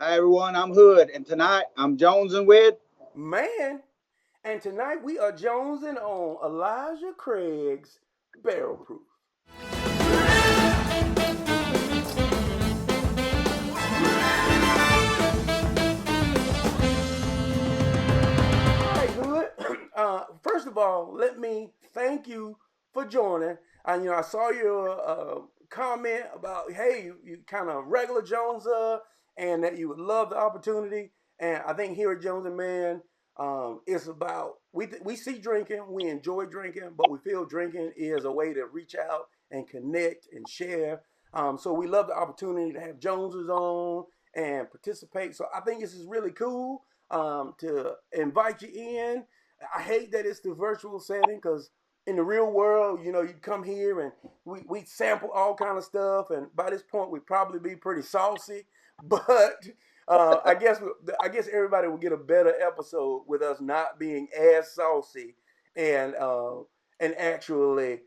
Hi everyone, I'm Hood, and tonight I'm Jones and with. Man. And tonight we are jonesing on Elijah Craig's Barrel Proof. Hey, Hood. First of all, let me thank you for joining. And I saw your comment about, hey, you kind of regular Joneser, and that you would love the opportunity. And I think here at Jones and Mann, it's about we see drinking, we enjoy drinking, but we feel drinking is a way to reach out and connect and share. So we love the opportunity to have Joneses on and participate. So I think this is really cool to invite you in. I hate that it's the virtual setting because in the real world, you come here and we sample all kind of stuff, and by this point, we'd probably be pretty saucy. But I guess everybody will get a better episode with us not being as saucy and actually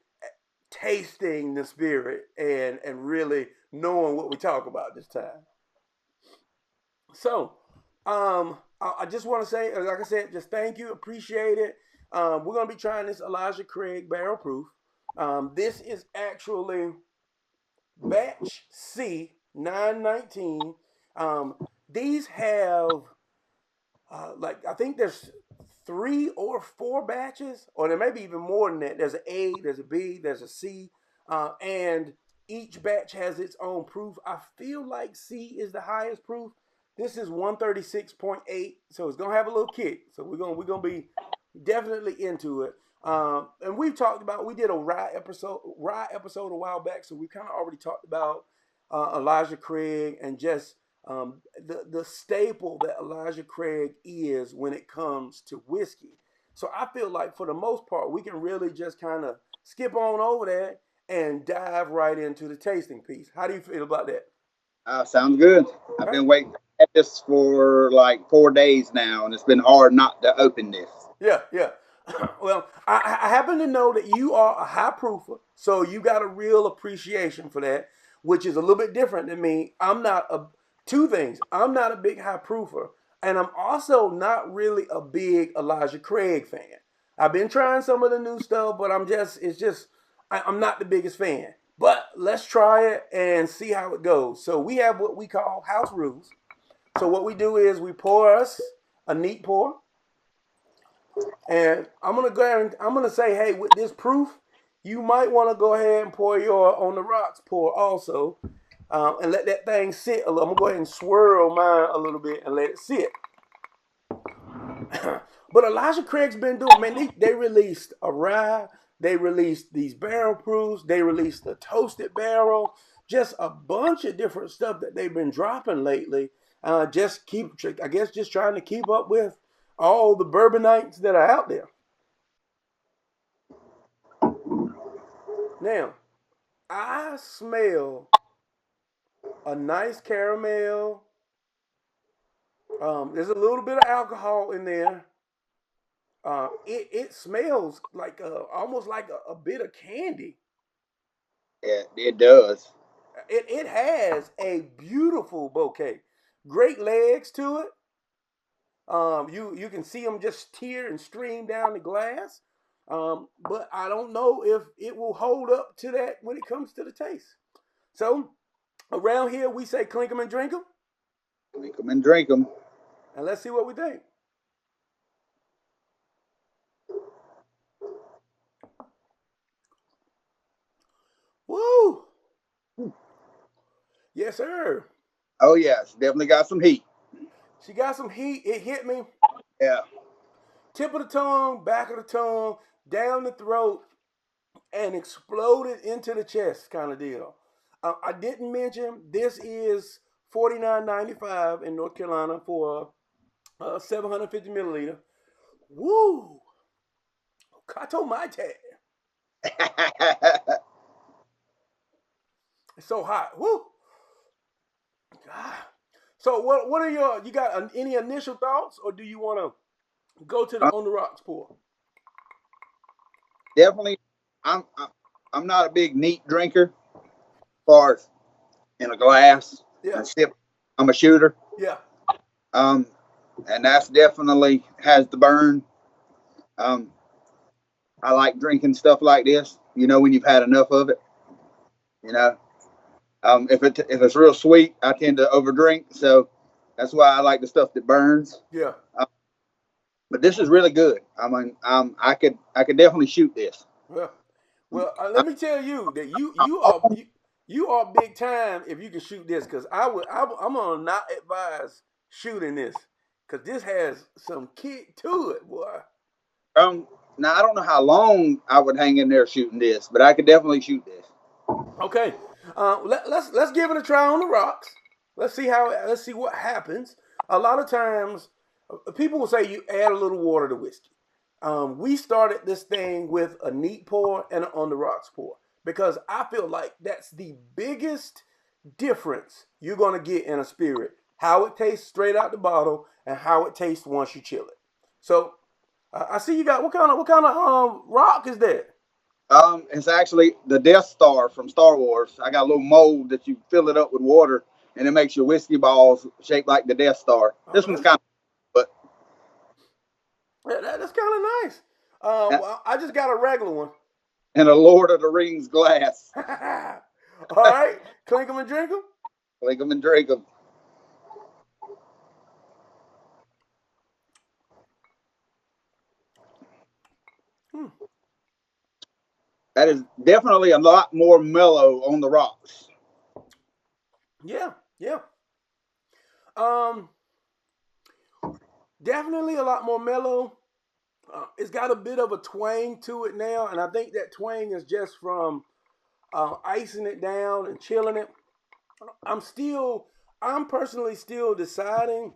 tasting the spirit and really knowing what we talk about this time. So, I just want to say, like I said, just thank you, appreciate it. We're gonna be trying this Elijah Craig Barrel Proof. This is actually batch C 919. These have like I think there's 3 or 4 batches, or there may be even more than that. There's an A, there's a B, there's a C, and each batch has its own proof. I feel like C is the highest proof. This is 136.8, so it's gonna have a little kick. So we're gonna be definitely into it. And we did a rye episode a while back, so we kind of already talked about Elijah Craig and just the staple that Elijah Craig is when it comes to whiskey. So I feel like for the most part, we can really just kind of skip on over that and dive right into the tasting piece. How do you feel about that? Sounds good. I've Okay. been waiting at this for like 4 days now, and it's been hard not to open this. Yeah, yeah. Well, I happen to know that you are a high proofer, so you got a real appreciation for that, which is a little bit different than me. I'm not a Two things. I'm not a big high proofer, and I'm also not really a big Elijah Craig fan. I've been trying some of the new stuff, but I'm not the biggest fan. But let's try it and see how it goes. So we have what we call house rules. So what we do is we pour us a neat pour. And I'm gonna go ahead and I'm gonna say, hey, with this proof, you might want to go ahead and pour your on the rocks pour also, and let that thing sit a little. I'm gonna go ahead and swirl mine a little bit and let it sit. But Elijah Craig's been doing, man. They released a rye, they released these barrel proofs, they released the toasted barrel, just a bunch of different stuff that they've been dropping lately. I guess, just trying to keep up with all the bourbonites that are out there. Now, I smell a nice caramel. There's a little bit of alcohol in there. It smells like almost like a bit of candy. Yeah, it does. It has a beautiful bouquet, great legs to it. You can see them just tear and stream down the glass. But I don't know if it will hold up to that when it comes to the taste. So around here we say clink 'em and drink 'em, Drink them and drink them. and let's see what we think. Woo! Yes, sir. Oh yes, definitely got some heat. She got some heat. It hit me Yeah. tip of the tongue, back of the tongue, down the throat, and exploded into the chest, kind of deal. I didn't mention this is $49.95 in North Carolina for 750 milliliter. Woo! Kato Maite. It's so hot. Woo! God. So what are you got any initial thoughts, or do you want to go to the on the rocks pour? Definitely. I'm not a big neat drinker, as far as in a glass Yeah, and sip. I'm a shooter. yeah. And that's definitely has the burn. Um, I like drinking stuff like this. You know, when you've had enough of it. You know, if it's real sweet, I tend to overdrink. So that's why I like the stuff that burns. Yeah. But this is really good. I mean, I could definitely shoot this. Well, let me tell you that you are big time if you can shoot this, because I'm gonna not advise shooting this, because this has some kick to it, boy. Um, Now I don't know how long I would hang in there shooting this, but I could definitely shoot this. Okay, let's give it a try on the rocks. Let's see what happens. A lot of times, people will say you add a little water to whiskey. We started this thing with a neat pour and an on the rocks pour, because I feel like that's the biggest difference you're gonna get in a spirit. How it tastes straight out the bottle and how it tastes once you chill it. So I see you got what kind of rock is that? It's actually the Death Star from Star Wars. I got a little mold that you fill it up with water, and it makes your whiskey balls shaped like the Death Star. This one's kind of, but that's kind of nice. Well, I just got a regular one. and a Lord of the Rings glass. All right, clink them and drink them. Clink them and drink them. That is definitely a lot more mellow on the rocks. Yeah, yeah. Um, Definitely a lot more mellow. It's got a bit of a twang to it now, and I think that twang is just from icing it down and chilling it. I'm personally still deciding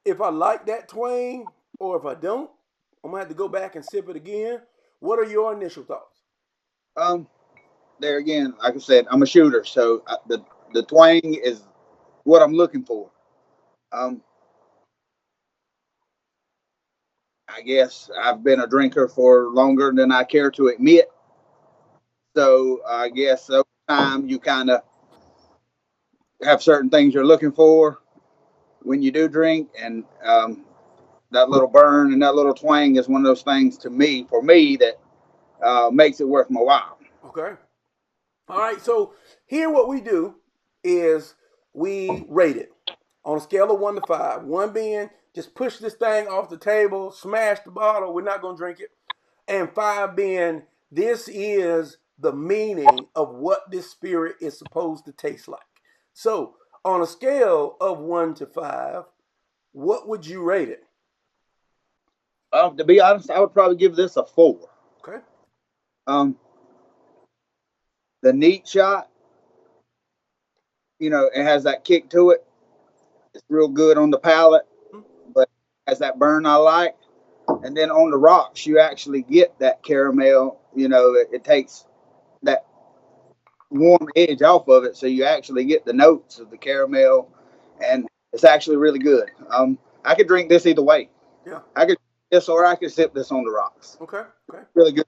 if I like that twang or if I don't. I'm gonna have to go back and sip it again. What are your initial thoughts? Um, there again, like I said, I'm a shooter, so the twang is what I'm looking for. Um, I guess I've been a drinker for longer than I care to admit. So I guess over time you kind of have certain things you're looking for when you do drink, and that little burn and that little twang is one of those things for me, that makes it worth my while. Okay. All right. So here, what we do is we rate it on a scale of 1 to 5. 1 being just push this thing off the table, smash the bottle, we're not gonna drink it, and 5 being this is the meaning of what this spirit is supposed to taste like. So on a scale of 1 to 5, what would you rate it? To be honest, I would probably give this a 4. Okay. Um, the neat shot, it has that kick to it. It's real good on the palate, but it has that burn I like. And then on the rocks, you actually get that caramel. It takes that warm edge off of it, so you actually get the notes of the caramel, and it's actually really good. I could drink this either way. Yeah. I could this, or I could sip this on the rocks. Okay. Okay. Really good.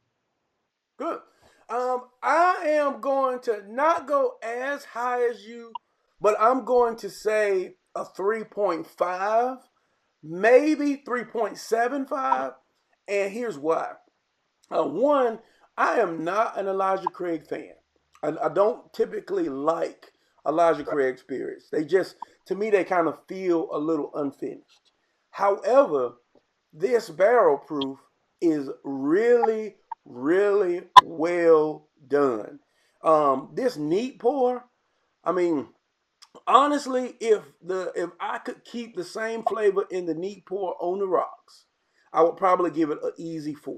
Good. I am going to not go as high as you, but I'm going to say a 3.5, maybe 3.75. And here's why. One, I am not an Elijah Craig fan. I don't typically like Elijah Craig spirits. To me, they kind of feel a little unfinished. However, this barrel proof is really, really well done. This neat pour, I mean, honestly, if I could keep the same flavor in the neat pour on the rocks, I would probably give it an easy 4.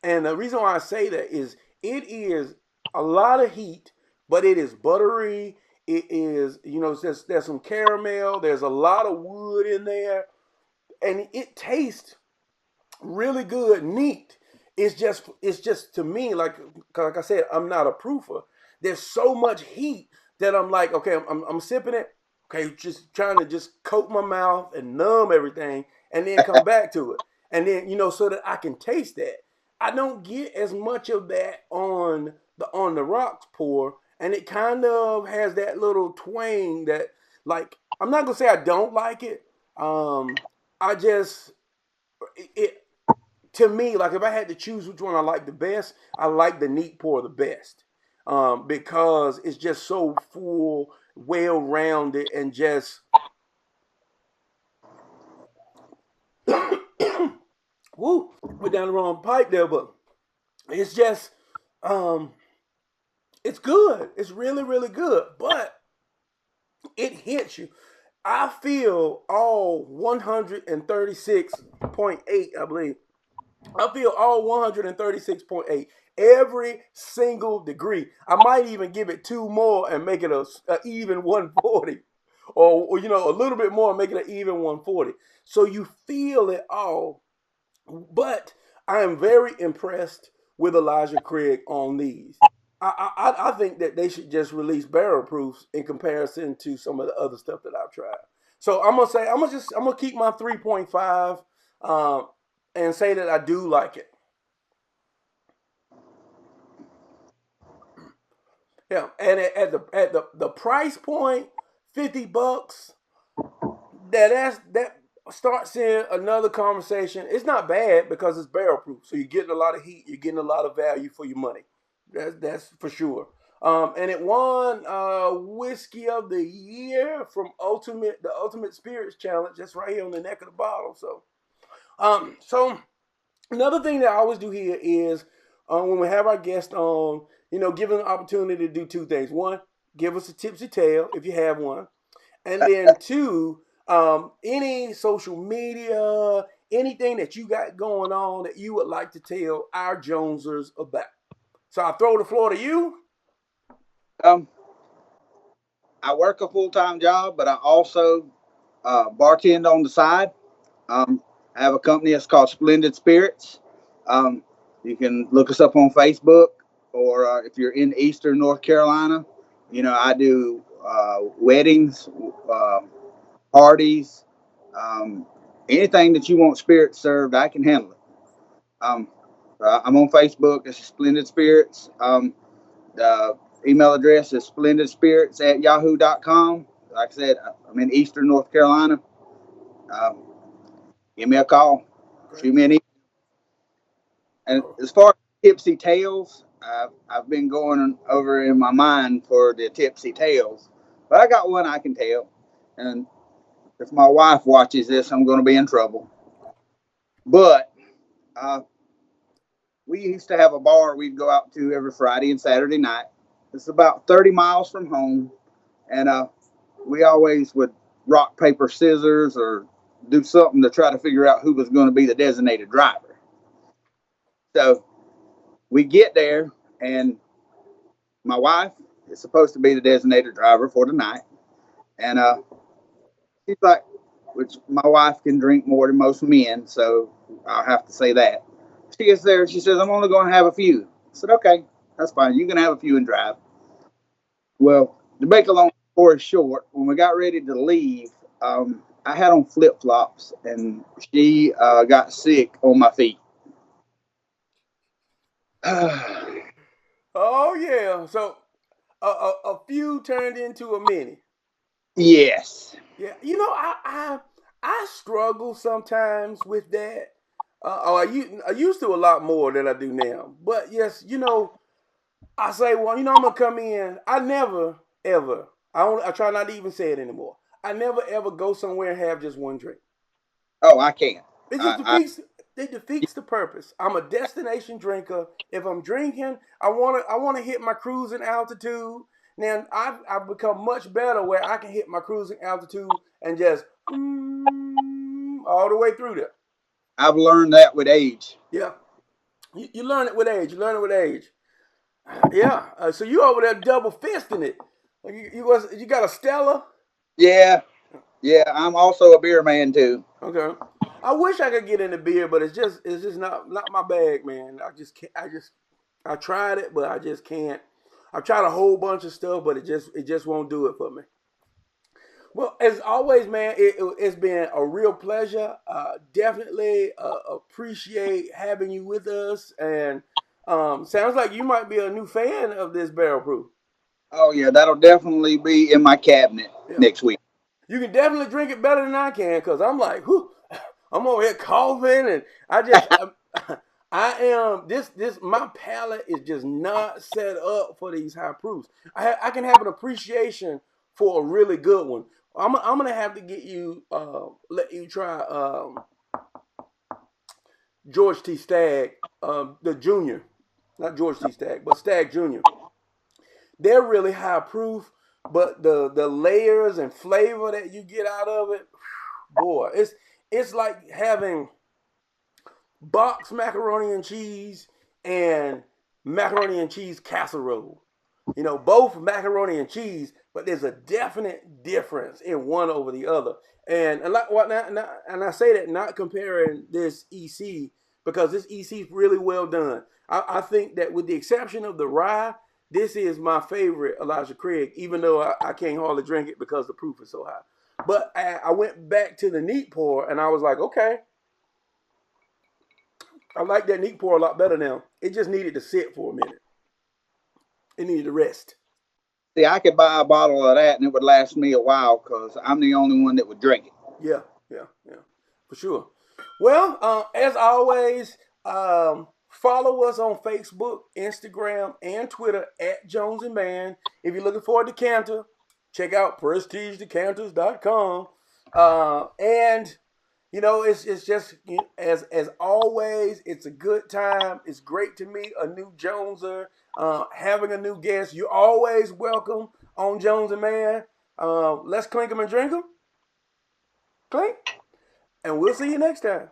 And the reason why I say that is it is a lot of heat, but it is buttery. It is, there's some caramel. There's a lot of wood in there, and it tastes really good, neat. It's just to me, like I said, I'm not a proofer. There's so much heat that I'm like, okay, I'm sipping it, okay, just trying to just coat my mouth and numb everything, and then come back to it, and then so that I can taste that. I don't get as much of that on the rocks pour, and it kind of has that little twang that, like, I'm not gonna say I don't like it. I just it to me, like if I had to choose which one I like the best, I like the neat pour the best, because it's just so full, well rounded, and just woo, went down the wrong pipe there, but it's just um, it's good. It's really really good, but it hits you. I feel all 136.8, I believe. I feel all 136.8 every single degree. I might even give it two more and make it a even 140, or a little bit more and make it an even 140. So you feel it all. But I am very impressed with Elijah Craig on these. I think that they should just release barrel proofs in comparison to some of the other stuff that I've tried. So I'm gonna say I'm gonna keep my 3.5, and say that I do like it. Yeah, and at the price point, $50, that starts in another conversation. It's not bad because it's barrel proof, so you're getting a lot of heat, you're getting a lot of value for your money. That's for sure. And it won whiskey of the year from the Ultimate Spirits Challenge. That's right here on the neck of the bottle. So another thing that I always do here is, when we have our guest on, give them the opportunity to do two things. One, give us a tipsy tale if you have one. And then two, any social media, anything that you got going on that you would like to tell our Jonesers about. So I throw the floor to you. Um, I work a full time job, but I also bartend on the side. I have a company that's called Splendid Spirits. Um, you can look us up on Facebook, or if you're in Eastern North Carolina, I do weddings, parties, um, anything that you want spirits served, I can handle it. Um, I'm on Facebook. It's Splendid Spirits. The email address is splendidspirits@yahoo.com. Like I said, I'm in Eastern North Carolina. Um, Give me a call. Great. Shoot me an email. And as far as tipsy tales, I've been going over in my mind for the tipsy tales, but I got one I can tell. And if my wife watches this, I'm going to be in trouble. But uh, we used to have a bar we'd go out to every Friday and Saturday night. It's about 30 miles from home, and we always would rock paper scissors or do something to try to figure out who was going to be the designated driver. So we get there, and my wife is supposed to be the designated driver for the night, and she's like, which my wife can drink more than most men, so I'll have to say that. She gets there and she says, "I'm only going to have a few." I said, "Okay, that's fine. You can have a few and drive." Well, to make a long story short, when we got ready to leave, I had on flip flops, and she got sick on my feet. Oh yeah. So a few turned into a many. Yes. Yeah. I struggle sometimes with that. I used to a lot more than I do now. But yes, I say, well, I'm gonna come in. I never ever. I try not to even say it anymore. I never ever go somewhere and have just one drink. Oh, I can't. It just I defeats the purpose. I'm a destination drinker. If I'm drinking, I wanna hit my cruising altitude. Now I've become much better where I can hit my cruising altitude and just all the way through there. I've learned that with age. Yeah, you learn it with age. You learn it with age. Yeah. So you over there double fisting it. Like you got a Stella. Yeah, yeah. I'm also a beer man too. Okay. I wish I could get into beer, but it's just not my bag, man. I just can't. I tried it, but I just can't. I've tried a whole bunch of stuff, but it just won't do it for me. Well, as always, man, it's been a real pleasure. Definitely appreciate having you with us, and sounds like you might be a new fan of this barrel proof. Oh yeah, that'll definitely be in my cabinet Yeah. next week. You can definitely drink it better than I can, because I'm like, whew, I'm over here coughing, and I am this my palate is just not set up for these high proofs. I can have an appreciation for a really good one. I'm gonna have to get you let you try George T. Stagg, the junior, not George T. Stagg, but Stagg Junior. They're really high proof, but the layers and flavor that you get out of it, boy, it's like having boxed macaroni and cheese and macaroni and cheese casserole. You know, both macaroni and cheese, but there's a definite difference in one over the other. And like what and I say that not comparing this EC, because this EC is really well done. I think that with the exception of the rye, this is my favorite Elijah Craig, even though I can't hardly drink it because the proof is so high. But I went back to the neat pour and I was like, okay, I like that neat pour a lot better now. It just needed to sit for a minute. It needed to rest. See, I could buy a bottle of that and it would last me a while because I'm the only one that would drink it. Yeah, yeah, for sure. Well, as always, follow us on Facebook, Instagram, and Twitter at Jones and Mann. If you're looking for a decanter, check out PrestigeDecanters.com. And you know, it's just as always, it's a good time. It's great to meet a new Joneser, having a new guest. You're always welcome on Jones and Mann. Let's clink them and drink them. Clink. And we'll see you next time.